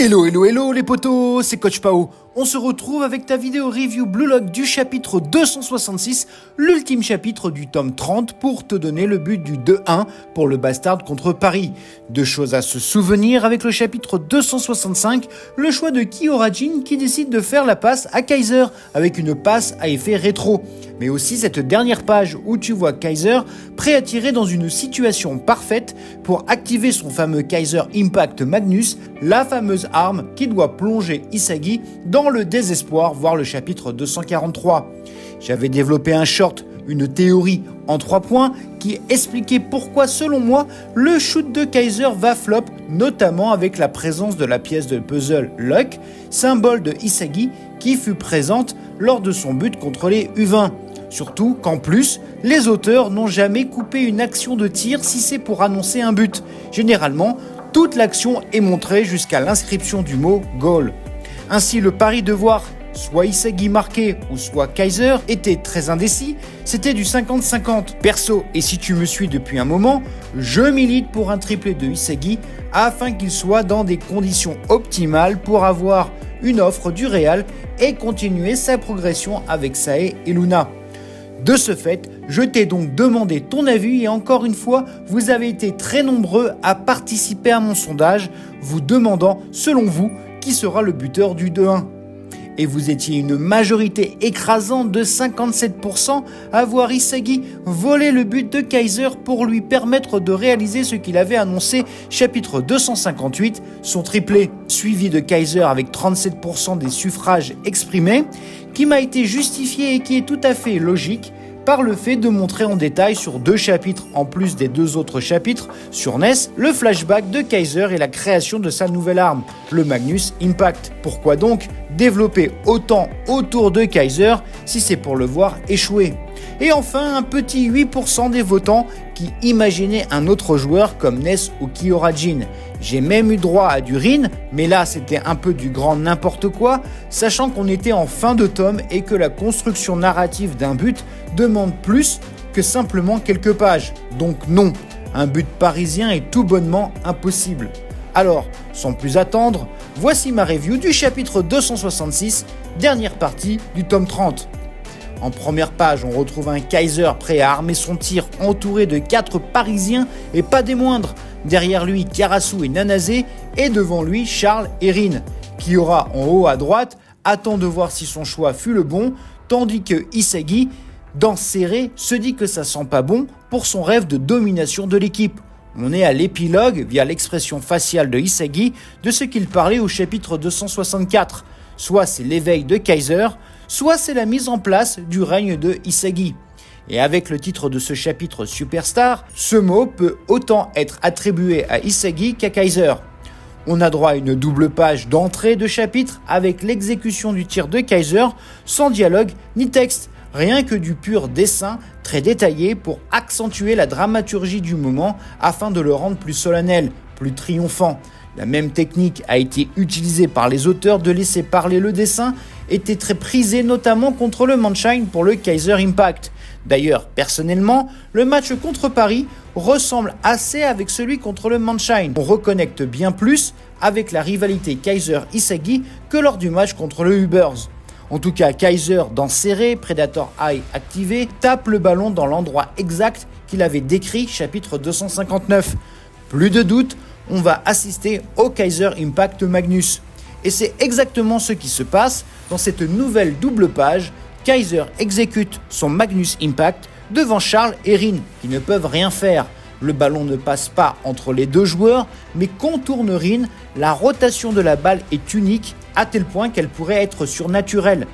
Hello, hello, hello les potos, c'est Coach Pao. On se retrouve avec ta vidéo review Blue Lock du chapitre 266, l'ultime chapitre du tome 30 pour te donner le but du 2-1 pour le Bastard contre Paris. Deux choses à se souvenir avec le chapitre 265, le choix de Kyora-Jin qui décide de faire la passe à Kaiser avec une passe à effet rétro. Mais aussi cette dernière page où tu vois Kaiser prêt à tirer dans une situation parfaite pour activer son fameux Kaiser Impact Magnus, la fameuse arme qui doit plonger Isagi dans le désespoir, voir le chapitre 243. J'avais développé un short, une théorie en 3 points qui expliquait pourquoi selon moi le shoot de Kaiser va flop, notamment avec la présence de la pièce de puzzle Luck, symbole de Isagi qui fut présente lors de son but contre les U20. Surtout qu'en plus, les auteurs n'ont jamais coupé une action de tir si c'est pour annoncer un but. Généralement, toute l'action est montrée jusqu'à l'inscription du mot « goal ». Ainsi, le pari de voir soit Isagi marqué ou soit Kaiser était très indécis, c'était du 50-50. Perso, et si tu me suis depuis un moment, je milite pour un triplé de Isagi afin qu'il soit dans des conditions optimales pour avoir une offre du Real et continuer sa progression avec Sae et Luna. De ce fait, je t'ai donc demandé ton avis et encore une fois, vous avez été très nombreux à participer à mon sondage, vous demandant, selon vous, qui sera le buteur du 2-1. Et vous étiez une majorité écrasante de 57% à voir Isagi voler le but de Kaiser pour lui permettre de réaliser ce qu'il avait annoncé chapitre 258, son triplé, suivi de Kaiser avec 37% des suffrages exprimés, qui m'a été justifié et qui est tout à fait logique par le fait de montrer en détail sur 2 chapitres en plus des 2 autres chapitres sur NES, le flashback de Kaiser et la création de sa nouvelle arme, le Magnus Impact. Pourquoi donc développer autant autour de Kaiser si c'est pour le voir échouer? Et enfin, un petit 8% des votants qui imaginaient un autre joueur comme Ness ou Kyora-Jin. J'ai même eu droit à du Rin, mais là c'était un peu du grand n'importe quoi, sachant qu'on était en fin de tome et que la construction narrative d'un but demande plus que simplement quelques pages. Donc non, un but parisien est tout bonnement impossible. Alors, sans plus attendre, voici ma review du chapitre 266, dernière partie du tome 30. En première page, on retrouve un Kaiser prêt à armer son tir entouré de 4 Parisiens et pas des moindres. Derrière lui, Karasu et Nanase et devant lui, Charles et Rin. Kyora en haut à droite attend de voir si son choix fut le bon, tandis que Isagi, dans serré, se dit que ça sent pas bon pour son rêve de domination de l'équipe. On est à l'épilogue, via l'expression faciale de Isagi, de ce qu'il parlait au chapitre 264. Soit c'est l'éveil de Kaiser, soit c'est la mise en place du règne de Isagi. Et avec le titre de ce chapitre Superstar, ce mot peut autant être attribué à Isagi qu'à Kaiser. On a droit à une double page d'entrée de chapitre avec l'exécution du tir de Kaiser sans dialogue ni texte, rien que du pur dessin très détaillé pour accentuer la dramaturgie du moment afin de le rendre plus solennel, plus triomphant. La même technique a été utilisée par les auteurs de laisser parler le dessin, était très prisée notamment contre le Mannheim pour le Kaiser Impact. D'ailleurs, personnellement, le match contre Paris ressemble assez avec celui contre le Mannheim. On reconnecte bien plus avec la rivalité Kaiser-Isagi que lors du match contre le Ubers. En tout cas, Kaiser, dans serré, Predator Eye activé, tape le ballon dans l'endroit exact qu'il avait décrit chapitre 259. Plus de doute, on va assister au Kaiser Impact Magnus. Et c'est exactement ce qui se passe dans cette nouvelle double page. Kaiser exécute son Magnus Impact devant Charles et Rin, qui ne peuvent rien faire. Le ballon ne passe pas entre les 2 joueurs, mais contourne Rin. La rotation de la balle est unique, à tel point qu'elle pourrait être surnaturelle.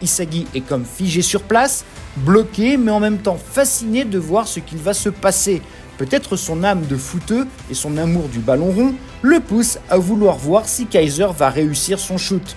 Isagi est comme figé sur place, bloqué, mais en même temps fasciné de voir ce qu'il va se passer. Peut-être son âme de footeux et son amour du ballon rond le poussent à vouloir voir si Kaiser va réussir son shoot.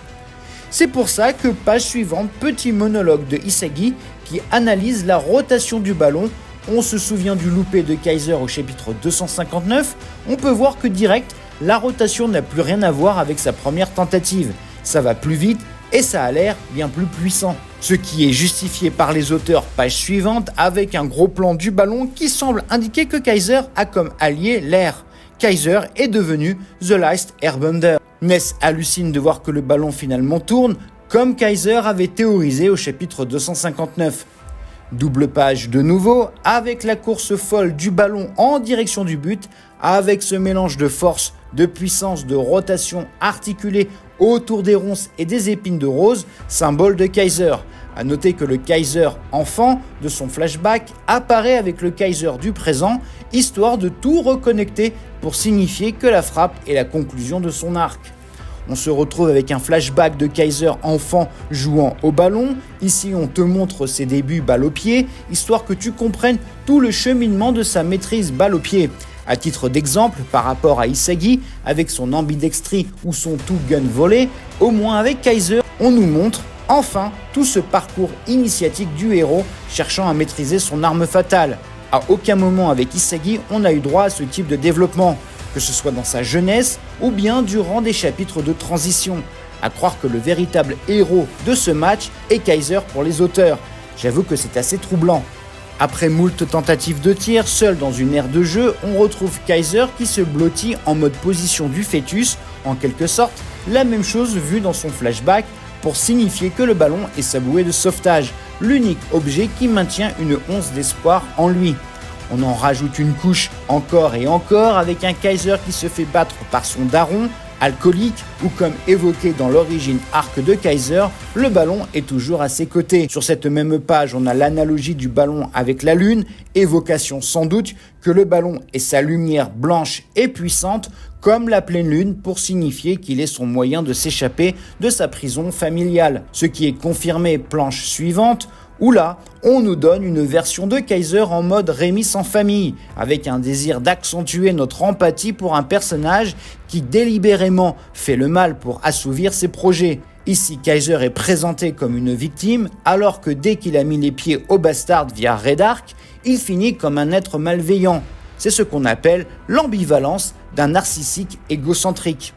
C'est pour ça que page suivante, petit monologue de Isagi qui analyse la rotation du ballon. On se souvient du loupé de Kaiser au chapitre 259. On peut voir que direct, la rotation n'a plus rien à voir avec sa première tentative. Ça va plus vite et ça a l'air bien plus puissant. Ce qui est justifié par les auteurs page suivante avec un gros plan du ballon qui semble indiquer que Kaiser a comme allié l'air. Kaiser est devenu The Last Airbender. Ness hallucine de voir que le ballon finalement tourne, comme Kaiser avait théorisé au chapitre 259. Double page de nouveau, avec la course folle du ballon en direction du but, avec ce mélange de force, de puissance, de rotation articulée autour des ronces et des épines de rose, symbole de Kaiser. A noter que le Kaiser enfant de son flashback apparaît avec le Kaiser du présent, histoire de tout reconnecter pour signifier que la frappe est la conclusion de son arc. On se retrouve avec un flashback de Kaiser enfant jouant au ballon. Ici, on te montre ses débuts balle au pied, histoire que tu comprennes tout le cheminement de sa maîtrise balle au pied. À titre d'exemple, par rapport à Isagi, avec son ambidextrie ou son two-gun volé, au moins avec Kaiser, on nous montre enfin tout ce parcours initiatique du héros cherchant à maîtriser son arme fatale. À aucun moment avec Isagi, on a eu droit à ce type de développement, que ce soit dans sa jeunesse ou bien durant des chapitres de transition. À croire que le véritable héros de ce match est Kaiser pour les auteurs. J'avoue que c'est assez troublant. Après moult tentatives de tir, seul dans une aire de jeu, on retrouve Kaiser qui se blottit en mode position du fœtus, en quelque sorte la même chose vue dans son flashback pour signifier que le ballon est sa bouée de sauvetage, l'unique objet qui maintient une once d'espoir en lui. On en rajoute une couche encore et encore avec un Kaiser qui se fait battre par son daron, alcoolique, ou comme évoqué dans l'origine arc de Kaiser, le ballon est toujours à ses côtés. Sur cette même page, on a l'analogie du ballon avec la lune, évocation sans doute que le ballon est sa lumière blanche et puissante, comme la pleine lune pour signifier qu'il est son moyen de s'échapper de sa prison familiale. Ce qui est confirmé planche suivante, où là, on nous donne une version de Kaiser en mode Rémi sans famille, avec un désir d'accentuer notre empathie pour un personnage qui délibérément fait le mal pour assouvir ses projets. Ici, Kaiser est présenté comme une victime, alors que dès qu'il a mis les pieds au Bastard via Red Arc, il finit comme un être malveillant. C'est ce qu'on appelle l'ambivalence d'un narcissique égocentrique.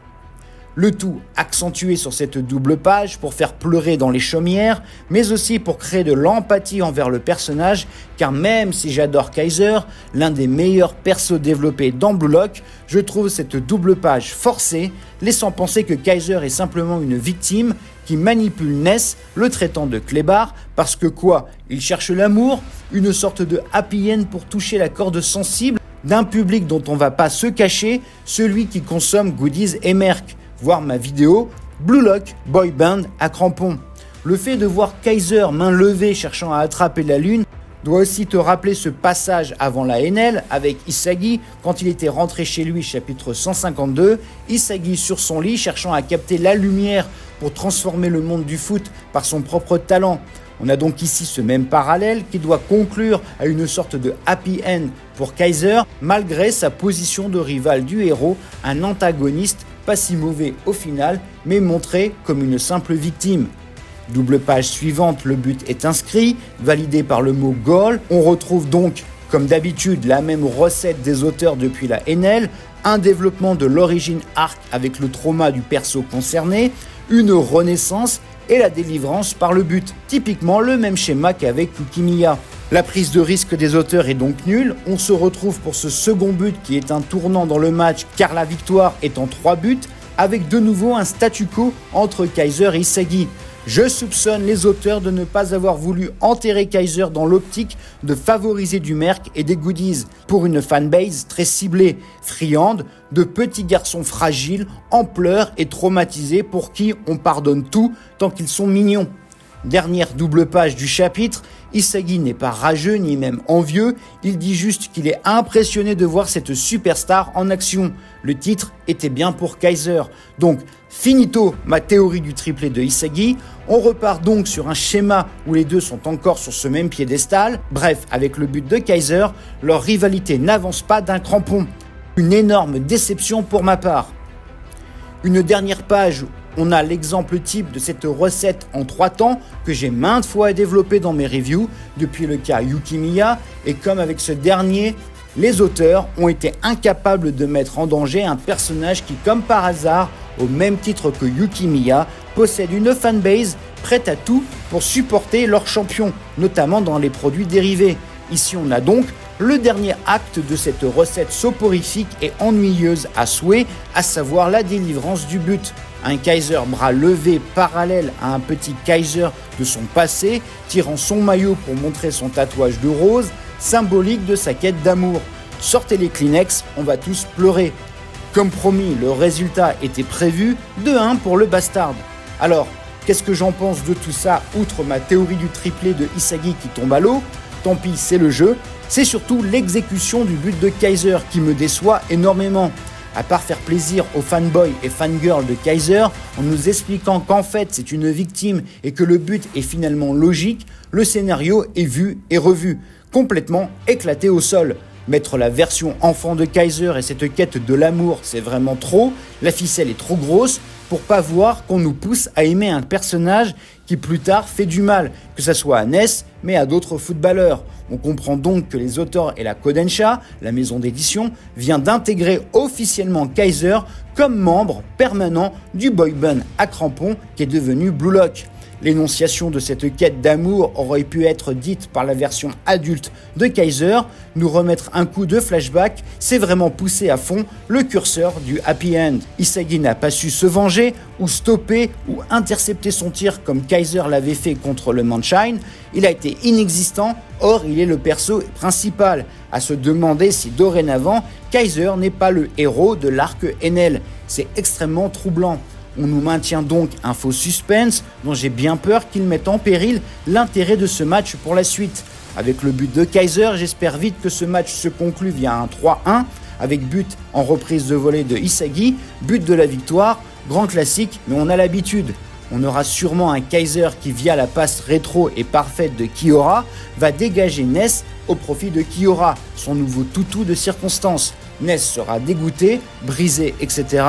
Le tout accentué sur cette double page pour faire pleurer dans les chaumières, mais aussi pour créer de l'empathie envers le personnage, car même si j'adore Kaiser, l'un des meilleurs persos développés dans Blue Lock, je trouve cette double page forcée, laissant penser que Kaiser est simplement une victime qui manipule Ness, le traitant de clébard, parce que quoi ? Il cherche l'amour, une sorte de happy end pour toucher la corde sensible d'un public dont on va pas se cacher, celui qui consomme goodies et merc. Voir ma vidéo Blue Lock Boy Band à crampons. Le fait de voir Kaiser main levée cherchant à attraper la lune doit aussi te rappeler ce passage avant la NL avec Isagi quand il était rentré chez lui, chapitre 152, Isagi sur son lit cherchant à capter la lumière pour transformer le monde du foot par son propre talent. On a donc ici ce même parallèle qui doit conclure à une sorte de happy end pour Kaiser, malgré sa position de rival du héros, un antagoniste pas si mauvais au final, mais montré comme une simple victime. Double page suivante, le but est inscrit, validé par le mot goal. On retrouve donc, comme d'habitude, la même recette des auteurs depuis la NL, un développement de l'origine arc avec le trauma du perso concerné, une renaissance et la délivrance par le but. Typiquement le même schéma qu'avec Yukimiya. La prise de risque des auteurs est donc nulle. On se retrouve pour ce second but qui est un tournant dans le match car la victoire est en 3 buts, avec de nouveau un statu quo entre Kaiser et Isagi. Je soupçonne les auteurs de ne pas avoir voulu enterrer Kaiser dans l'optique de favoriser du merc et des goodies pour une fanbase très ciblée, friande, de petits garçons fragiles, en pleurs et traumatisés pour qui on pardonne tout tant qu'ils sont mignons. Dernière double page du chapitre, Isagi n'est pas rageux ni même envieux, il dit juste qu'il est impressionné de voir cette superstar en action. Le titre était bien pour Kaiser. Donc, finito ma théorie du triplé de Isagi, on repart donc sur un schéma où les deux sont encore sur ce même piédestal. Bref, avec le but de Kaiser, leur rivalité n'avance pas d'un crampon. Une énorme déception pour ma part. Une dernière page, on a l'exemple type de cette recette en 3 temps que j'ai maintes fois développé dans mes reviews depuis le cas Yukimiya, et comme avec ce dernier, les auteurs ont été incapables de mettre en danger un personnage qui, comme par hasard, au même titre que Yukimiya, possède une fanbase prête à tout pour supporter leur champion, notamment dans les produits dérivés. Ici, on a donc le dernier acte de cette recette soporifique et ennuyeuse à souhait, à savoir la délivrance du but. Un Kaiser bras levé parallèle à un petit Kaiser de son passé, tirant son maillot pour montrer son tatouage de rose, symbolique de sa quête d'amour. Sortez les Kleenex, on va tous pleurer. Comme promis, le résultat était prévu, 2-1 pour le Bastard. Alors, qu'est-ce que j'en pense de tout ça, outre ma théorie du triplé de Isagi qui tombe à l'eau? Tant pis, c'est le jeu. C'est surtout l'exécution du but de Kaiser qui me déçoit énormément. À part faire plaisir aux fanboys et fangirls de Kaiser en nous expliquant qu'en fait c'est une victime et que le but est finalement logique, le scénario est vu et revu, complètement éclaté au sol. Mettre la version enfant de Kaiser et cette quête de l'amour, c'est vraiment trop. La ficelle est trop grosse pour pas voir qu'on nous pousse à aimer un personnage qui plus tard fait du mal, que ce soit à Ness, mais à d'autres footballeurs. On comprend donc que les auteurs et la Kodansha, la maison d'édition, vient d'intégrer officiellement Kaiser comme membre permanent du boy band à crampons qui est devenu Blue Lock. L'énonciation de cette quête d'amour aurait pu être dite par la version adulte de Kaiser. Nous remettre un coup de flashback, c'est vraiment pousser à fond le curseur du happy end. Isagi n'a pas su se venger, ou stopper, ou intercepter son tir comme Kaiser l'avait fait contre le Manshine. Il a été inexistant, or il est le perso principal. À se demander si dorénavant, Kaiser n'est pas le héros de l'arc Enel. C'est extrêmement troublant. On nous maintient donc un faux suspense dont j'ai bien peur qu'il mette en péril l'intérêt de ce match pour la suite. Avec le but de Kaiser, j'espère vite que ce match se conclue via un 3-1 avec but en reprise de volée de Isagi, but de la victoire, grand classique mais on a l'habitude. On aura sûrement un Kaiser qui via la passe rétro et parfaite de Kiora va dégager Ness au profit de Kiora, son nouveau toutou de circonstance. Ness sera dégoûté, brisé, etc.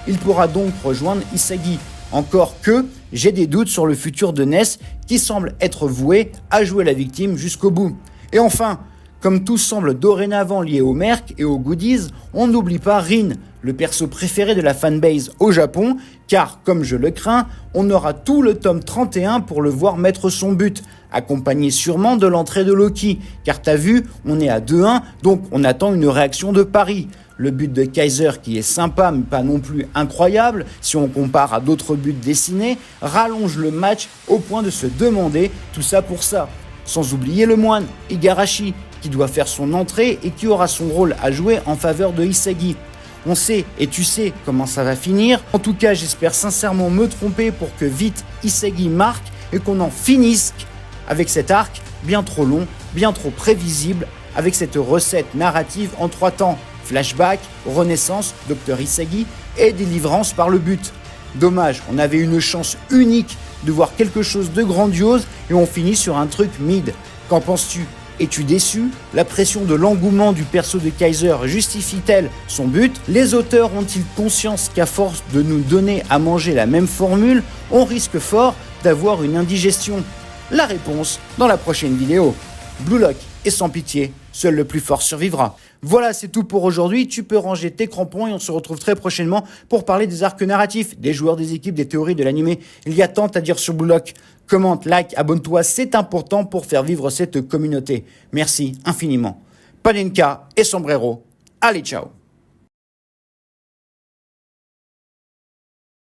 Il pourra donc rejoindre Isagi. Encore que j'ai des doutes sur le futur de Ness qui semble être voué à jouer la victime jusqu'au bout. Et enfin, comme tout semble dorénavant lié au merc et aux goodies, on n'oublie pas Rin, le perso préféré de la fanbase au Japon, car comme je le crains, on aura tout le tome 31 pour le voir mettre son but, accompagné sûrement de l'entrée de Loki, car t'as vu, on est à 2-1, donc on attend une réaction de Paris. Le but de Kaiser qui est sympa mais pas non plus incroyable, si on compare à d'autres buts dessinés, rallonge le match au point de se demander tout ça pour ça. Sans oublier le moine, Igarashi, qui doit faire son entrée et qui aura son rôle à jouer en faveur de Isagi. On sait et tu sais comment ça va finir. En tout cas, j'espère sincèrement me tromper pour que vite Isagi marque et qu'on en finisse avec cet arc bien trop long, bien trop prévisible, avec cette recette narrative en 3 temps. Flashback, renaissance, Dr Isagi et délivrance par le but. Dommage, on avait une chance unique de voir quelque chose de grandiose et on finit sur un truc mid. Qu'en penses-tu? Es-tu déçu? La pression de l'engouement du perso de Kaiser justifie-t-elle son but? Les auteurs ont-ils conscience qu'à force de nous donner à manger la même formule, on risque fort d'avoir une indigestion? La réponse dans la prochaine vidéo. Blue Lock est sans pitié, seul le plus fort survivra. Voilà, c'est tout pour aujourd'hui. Tu peux ranger tes crampons et on se retrouve très prochainement pour parler des arcs narratifs, des joueurs, des équipes, des théories, de l'animé. Il y a tant à dire sur Blue Lock. Commente, like, abonne-toi, c'est important pour faire vivre cette communauté. Merci infiniment. Panenka et Sombrero. Allez, ciao.